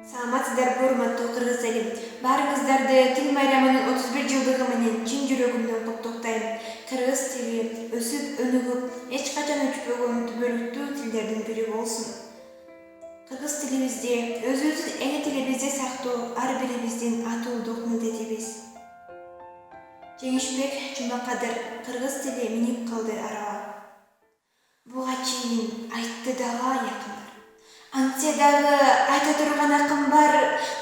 Саламатсыздарбы, урматтуу кыргыз элим. Баарыңыздарды Тил майрамынын 31 жылдыгы менен чын жүрөгүмдөн куттуктайм. Кыргыз тили өсүп, өнүгүп, эч качан өчпөгөн түбөлүктүү тилдердин бири болсун. Кыргыз тилибизде, өзүбүздүн эне тилибизди сактоо ар бирибиздин атуулдук милдетибиз. Жеңишбек Жумакадыр кыргыз тили минип калды араба. Буга чейин айтты дагы якындар. Антсе дагы айта турган акым бар.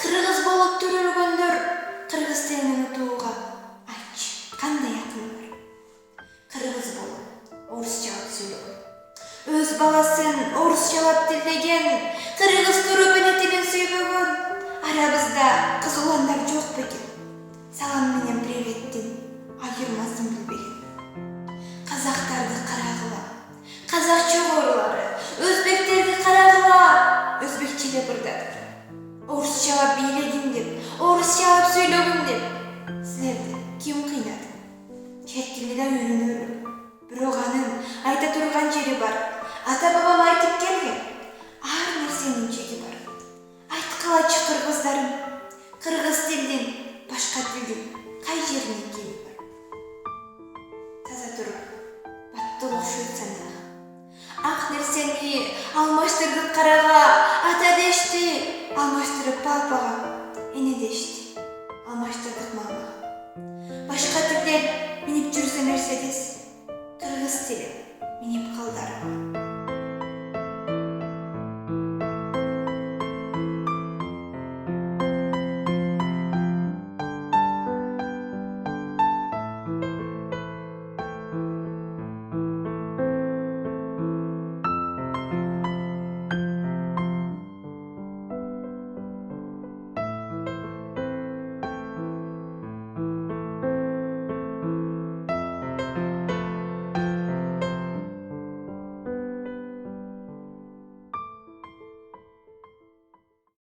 Кыргыз болуп төрөлгөндөр кыргыз тилин унутууга айтчы, кандай акым бар? Кыргыз болуп, орусчалап сүйлөгөн, өз баласын орусчалап тилдеген, кыргыз туруп эне тилин сүйбөгөн арабызда кыз уландар жок бекен? Салам менен приветтин айырмасын билбеген. Казактарды карагыла, казак чогорулары, өзбектерди карагыла, өзбекчеле бырдадыр. Орусчалап бийлегин деп, орусчалап сүйлөгүн деп. Силерди ким кыйнады? Чет тилди да үйрөнөлү. Бирок анын айта турган жери бар. Ата бабам айтып келген. Ар нерсенин чеги бар. Айткылачы кыргыздарым, кыргыз тилдин, башка тилдин кай жерине кеми бар? Таза туруп, баттыл окшойт санага. Ак нерсени алмаштырдык карага, ата дешти, алмаштырып папага, эне дешти, алмаштырдык мамага. Башка тилдер минип жүрсө нерсе дес, кыргыз тили минип калды араба.